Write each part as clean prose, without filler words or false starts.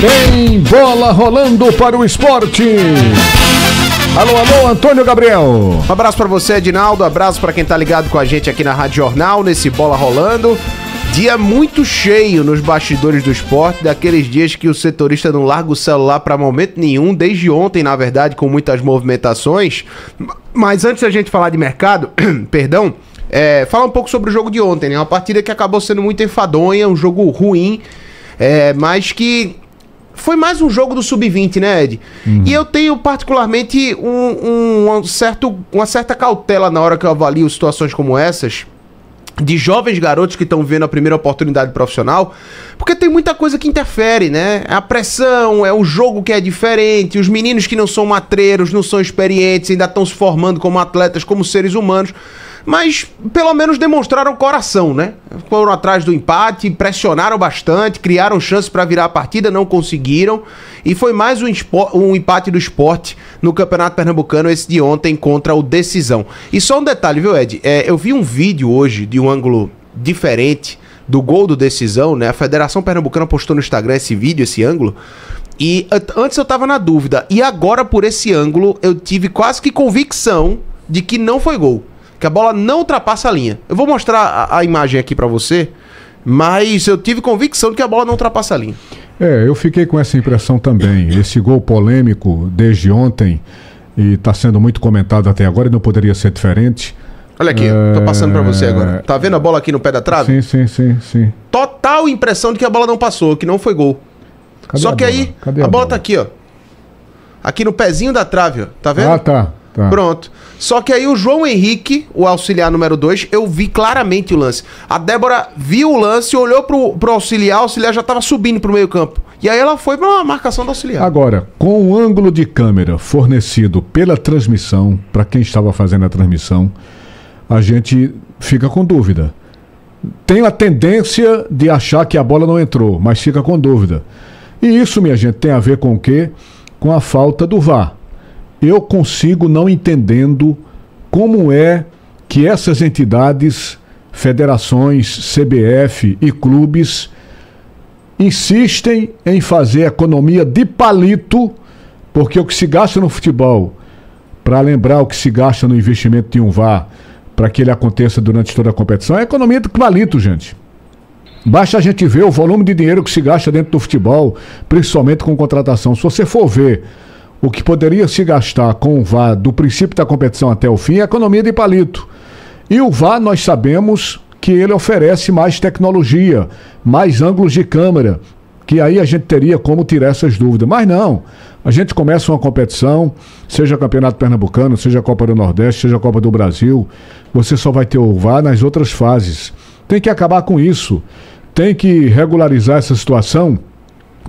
Tem bola rolando para o esporte. Alô, alô, Antônio Gabriel. Um abraço pra você, Edinaldo. Abraço pra quem tá ligado com a gente aqui na Rádio Jornal, nesse Bola Rolando. Dia muito cheio nos bastidores do esporte, daqueles dias que o setorista não larga o celular pra momento nenhum, desde ontem, na verdade, com muitas movimentações. Mas antes da gente falar de mercado, perdão, falar um pouco sobre o jogo de ontem, né? Uma partida que acabou sendo muito enfadonha, um jogo ruim, mas que foi mais um jogo do Sub-20, né, Ed? E eu tenho particularmente uma certa cautela na hora que eu avalio situações como essas, de jovens garotos que estão vendo a primeira oportunidade profissional, porque tem muita coisa que interfere, né? A pressão, é um jogo que é diferente, os meninos que não são matreiros, não são experientes, ainda estão se formando como atletas, como seres humanos, mas pelo menos demonstraram coração, né? Foram atrás do empate, pressionaram bastante, criaram chances para virar a partida, não conseguiram, e foi mais um empate do Sport no Campeonato Pernambucano, esse de ontem, contra o Decisão. E só um detalhe, viu, Ed? Eu vi um vídeo hoje de um ângulo diferente do gol do Decisão, né? A Federação Pernambucana postou no Instagram esse vídeo, esse ângulo, e antes eu tava na dúvida, e agora por esse ângulo eu tive quase que convicção de que não foi gol, que a bola não ultrapassa a linha. Eu vou mostrar a imagem aqui pra você, mas eu tive convicção de que a bola não ultrapassa a linha. Eu fiquei com essa impressão também. Esse gol polêmico desde ontem, e tá sendo muito comentado até agora, e não poderia ser diferente. Olha aqui, tô passando pra você agora. Tá vendo a bola aqui no pé da trave? Sim. Total impressão de que a bola não passou, que não foi gol. Cadê Só a que bola? aí, Cadê a a bola bola? tá aqui, ó. Aqui no pezinho da trave, ó. Tá vendo? Ah, tá. Pronto. Só que aí o João Henrique, o auxiliar número 2, eu vi claramente o lance. A Débora viu o lance, olhou pro auxiliar, o auxiliar já tava subindo pro meio campo. E aí ela foi pra uma marcação do auxiliar. Agora, com o ângulo de câmera fornecido pela transmissão, para quem estava fazendo a transmissão, a gente fica com dúvida. Tem a tendência de achar que a bola não entrou, mas fica com dúvida. E isso, minha gente, tem a ver com o quê? Com a falta do VAR. Eu consigo não entendendo como é que essas entidades, federações, CBF e clubes insistem em fazer economia de palito, porque o que se gasta no futebol, para lembrar o que se gasta no investimento de um VAR, para que ele aconteça durante toda a competição, é economia de palito, gente. Basta a gente ver o volume de dinheiro que se gasta dentro do futebol, principalmente com contratação. Se você for ver o que poderia se gastar com o VAR do princípio da competição até o fim, é economia de palito. E o VAR, nós sabemos que ele oferece mais tecnologia, mais ângulos de câmera, que aí a gente teria como tirar essas dúvidas. Mas não, a gente começa uma competição, seja Campeonato Pernambucano, seja a Copa do Nordeste, seja a Copa do Brasil, você só vai ter o VAR nas outras fases. Tem que acabar com isso, tem que regularizar essa situação,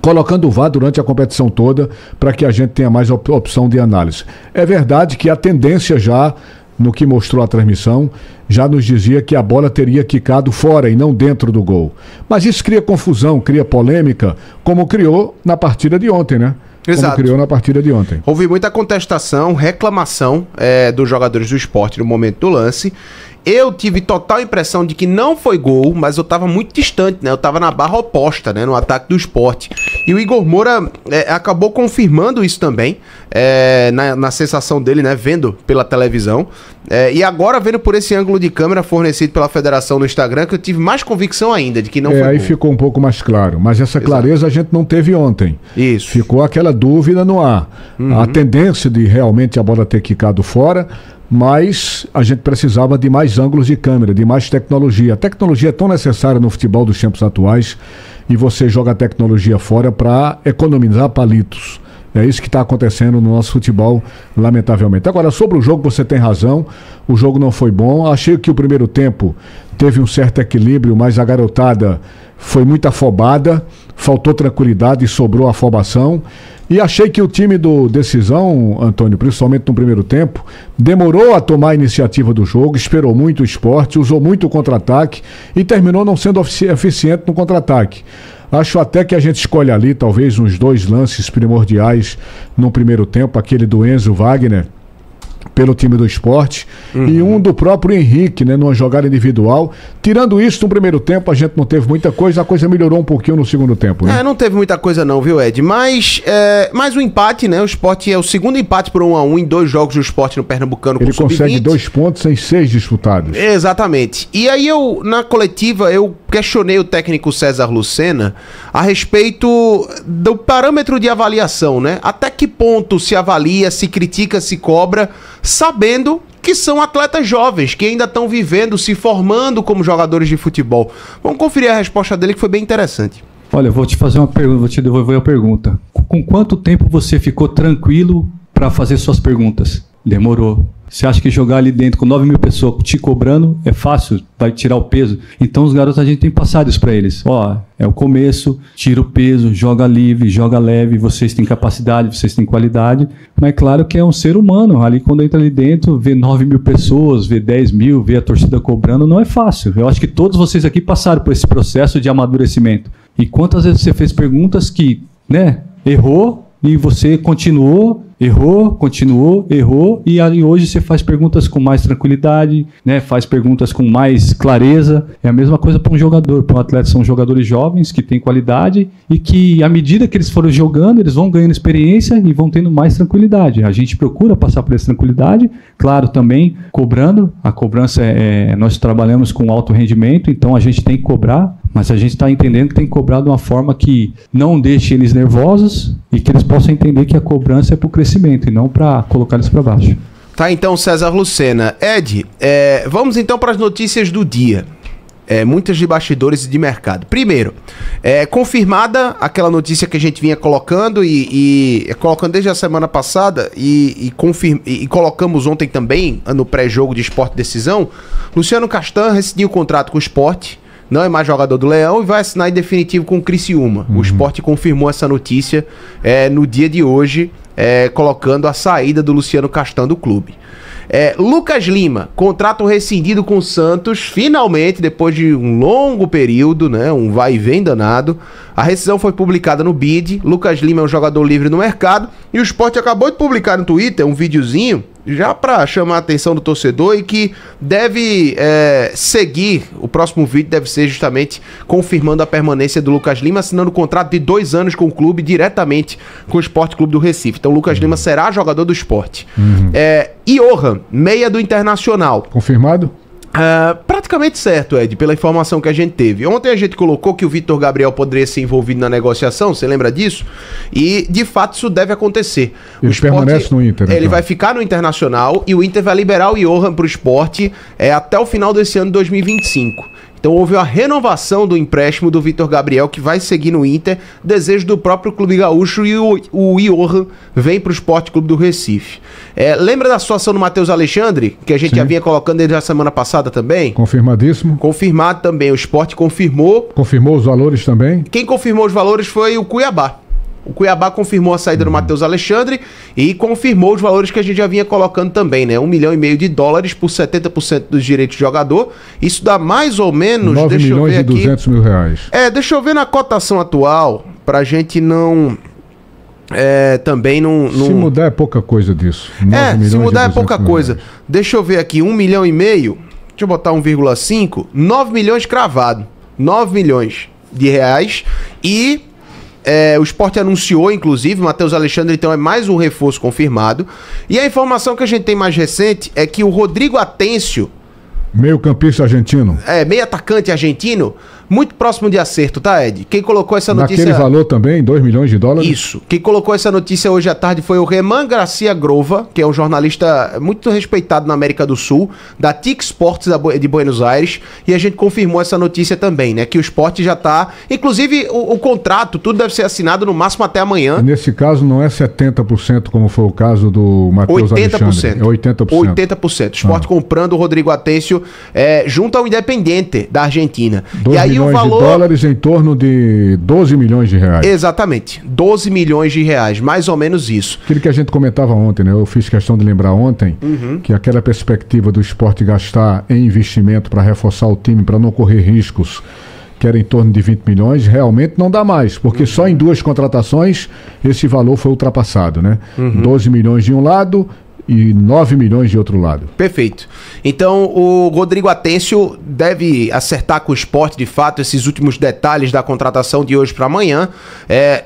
colocando o VAR durante a competição toda, para que a gente tenha mais opção de análise. É verdade que a tendência já, no que mostrou a transmissão, já nos dizia que a bola teria quicado fora e não dentro do gol. Mas isso cria confusão, cria polêmica, como criou na partida de ontem, né? Exato. Como criou na partida de ontem. Houve muita contestação, reclamação dos jogadores do Sport no momento do lance. Eu tive total impressão de que não foi gol, mas eu tava muito distante, né? Eu tava na barra oposta, né? No ataque do Sport. E o Igor Moura acabou confirmando isso também, na sensação dele, né? Vendo pela televisão. E agora vendo por esse ângulo de câmera fornecido pela Federação no Instagram, que eu tive mais convicção ainda de que não foi aí gol. ficou um pouco mais claro. Mas essa clareza a gente não teve ontem. Isso. Ficou aquela dúvida no ar. A tendência de realmente a bola ter quicado fora, mas a gente precisava de mais ângulos de câmera, de mais tecnologia. A tecnologia é tão necessária no futebol dos tempos atuais, e você joga a tecnologia fora para economizar palitos. É isso que está acontecendo no nosso futebol, lamentavelmente. Agora, sobre o jogo, você tem razão, o jogo não foi bom. Achei que o primeiro tempo teve um certo equilíbrio, mas a garotada foi muito afobada, faltou tranquilidade e sobrou afobação. E achei que o time do Decisão, Antônio, principalmente no primeiro tempo, demorou a tomar a iniciativa do jogo, esperou muito o Sport, usou muito o contra-ataque e terminou não sendo eficiente no contra-ataque. Acho até que a gente escolhe ali talvez uns 2 lances primordiais no primeiro tempo, aquele do Enzo Wagner, pelo time do Sport, e um do próprio Henrique, né, numa jogada individual. Tirando isso, no primeiro tempo a gente não teve muita coisa, a coisa melhorou um pouquinho no segundo tempo, né? Não teve muita coisa não, viu, Ed? Mas o empate, né? O Sport é o segundo empate por 1-1 em 2 jogos do Sport no Pernambucano com o Sub-20. Ele consegue 2 pontos em 6 disputados. Exatamente. E aí na coletiva, eu questionei o técnico César Lucena a respeito do parâmetro de avaliação, né? Até que ponto se avalia, se critica, se cobra, sabendo que são atletas jovens, que ainda estão vivendo, se formando como jogadores de futebol. Vamos conferir a resposta dele, que foi bem interessante. Olha, eu vou te fazer uma pergunta, vou te devolver a pergunta. Com quanto tempo você ficou tranquilo para fazer suas perguntas? Demorou. Você acha que jogar ali dentro com 9 mil pessoas te cobrando é fácil? Vai tirar o peso? Então os garotos, a gente tem passado isso para eles. Ó, é o começo, tira o peso, joga livre, joga leve, vocês têm capacidade, vocês têm qualidade. Mas é claro que é um ser humano. Ali quando entra ali dentro, vê 9 mil pessoas, vê 10 mil, vê a torcida cobrando, não é fácil. Eu acho que todos vocês aqui passaram por esse processo de amadurecimento. E quantas vezes você fez perguntas que, né, errou e você continuou, errou, continuou, errou, e aí hoje você faz perguntas com mais tranquilidade, né? Faz perguntas com mais clareza. É a mesma coisa para um jogador, para um atleta. São jogadores jovens que têm qualidade e que, à medida que eles forem jogando, eles vão ganhando experiência e vão tendo mais tranquilidade. A gente procura passar por essa tranquilidade, claro, também cobrando. A cobrança nós trabalhamos com alto rendimento, então a gente tem que cobrar, mas a gente está entendendo que tem que cobrar de uma forma que não deixe eles nervosos e que eles possam entender que a cobrança é para o crescimento e não para colocar eles para baixo. Tá, então, César Lucena. Ed, vamos então para as notícias do dia. Muitas de bastidores e de mercado. Primeiro, confirmada aquela notícia que a gente vinha colocando e colocando desde a semana passada e colocamos ontem também no pré-jogo de Sport Decisão. Luciano Castan rescindiu o contrato com o Sport, não é mais jogador do Leão e vai assinar em definitivo com o Criciúma. O Sport confirmou essa notícia no dia de hoje, colocando a saída do Luciano Castan do clube. Lucas Lima, contrato rescindido com o Santos, finalmente, depois de um longo período, né, um vai e vem danado. A rescisão foi publicada no BID. Lucas Lima é um jogador livre no mercado e o Sport acabou de publicar no Twitter um videozinho já para chamar a atenção do torcedor e que deve seguir. O próximo vídeo deve ser justamente confirmando a permanência do Lucas Lima, assinando um contrato de 2 anos com o clube, diretamente com o Sport Clube do Recife. Então o Lucas Lima será jogador do Sport. Johan, meia do Internacional. Confirmado? Praticamente certo, Ed, pela informação que a gente teve. Ontem a gente colocou que o Vitor Gabriel poderia ser envolvido na negociação, você lembra disso? E, de fato, isso deve acontecer. Ele permanece no Inter, Ele vai ficar no Internacional e o Inter vai liberar o Johan para o Sport até o final desse ano de 2025. Então houve uma renovação do empréstimo do Vitor Gabriel, que vai seguir no Inter, desejo do próprio Clube Gaúcho, e o Johan vem para o Sport Clube do Recife. Lembra da situação do Matheus Alexandre, que a gente já vinha colocando desde a semana passada também? Confirmadíssimo. Confirmado também, o Sport confirmou. Confirmou os valores também? Quem confirmou os valores foi o Cuiabá. O Cuiabá confirmou a saída do Matheus Alexandre e confirmou os valores que a gente já vinha colocando também, né? $1,5 milhão por 70% dos direitos de jogador. Isso dá mais ou menos... 9 milhões e 200 mil reais. Deixa eu ver na cotação atual, pra gente não... também não... Se mudar é pouca coisa disso. Se mudar é pouca coisa. Deixa eu ver aqui, $1,5 milhão. Deixa eu botar 1,5. 9 milhões cravado. 9 milhões de reais. E... o Sport anunciou, inclusive, o Matheus Alexandre, então, é mais um reforço confirmado. E a informação que a gente tem mais recente é que o Rodrigo Atêncio... Meio campista argentino. Meio atacante argentino, muito próximo de acerto, tá, Ed? Quem colocou essa notícia... Naquele valor também, $2 milhões? Isso. Quem colocou essa notícia hoje à tarde foi o Reman Garcia Grova, que é um jornalista muito respeitado na América do Sul, da TIC Sports de Buenos Aires, e a gente confirmou essa notícia também, né? Que o Sport já tá... Inclusive, o contrato, tudo deve ser assinado no máximo até amanhã. E nesse caso não é 70%, como foi o caso do Matheus Alexandre. É 80%. 80%. O Sport comprando o Rodrigo Atêncio junto ao Independiente da Argentina. 2 milhões de dólares em torno de 12 milhões de reais. Exatamente, 12 milhões de reais, mais ou menos isso. Aquilo que a gente comentava ontem, né? Eu fiz questão de lembrar ontem que aquela perspectiva do Sport gastar em investimento para reforçar o time, para não correr riscos, que era em torno de 20 milhões, realmente não dá mais, porque só em 2 contratações esse valor foi ultrapassado, né? 12 milhões de um lado e 9 milhões de outro lado. Perfeito. Então, o Rodrigo Atencio deve acertar com o Sport, de fato, esses últimos detalhes da contratação de hoje para amanhã.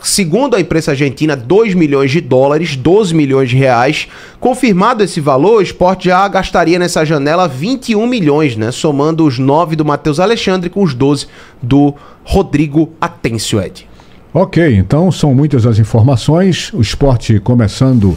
Segundo a imprensa argentina, 2 milhões de dólares, 12 milhões de reais. Confirmado esse valor, o Sport já gastaria nessa janela 21 milhões, né? Somando os 9 do Matheus Alexandre com os 12 do Rodrigo Atencio, Ed. Ok, então são muitas as informações. O Sport começando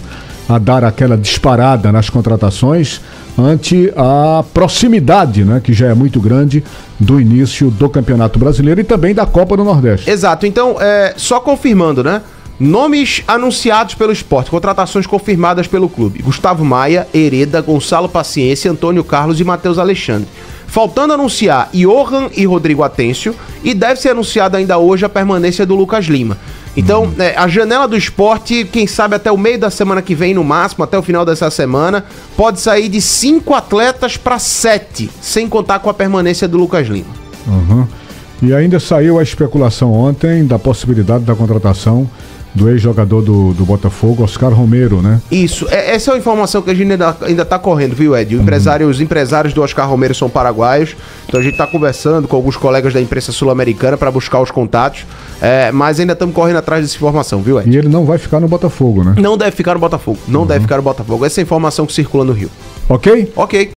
a dar aquela disparada nas contratações ante a proximidade, né, que já é muito grande do início do Campeonato Brasileiro e também da Copa do Nordeste. Exato, então só confirmando, né? Nomes anunciados pelo Sport, contratações confirmadas pelo clube: Gustavo Maia, Hereda, Gonçalo Paciência, Antônio Carlos e Matheus Alexandre. Faltando anunciar Johan e Rodrigo Atencio, e deve ser anunciada ainda hoje a permanência do Lucas Lima. Então, a janela do Sport, quem sabe até o meio da semana que vem, no máximo, até o final dessa semana, pode sair de 5 atletas para 7, sem contar com a permanência do Lucas Lima. Uhum. E ainda saiu a especulação ontem da possibilidade da contratação do ex-jogador do Botafogo, Oscar Romero, né? Isso, essa é uma informação que a gente ainda tá correndo, viu, Ed? Os empresários do Oscar Romero são paraguaios, então a gente tá conversando com alguns colegas da imprensa sul-americana para buscar os contatos, mas ainda estamos correndo atrás dessa informação, viu, Ed? E ele não vai ficar no Botafogo, né? Não deve ficar no Botafogo, não deve ficar no Botafogo. Essa é a informação que circula no Rio. Ok? Ok.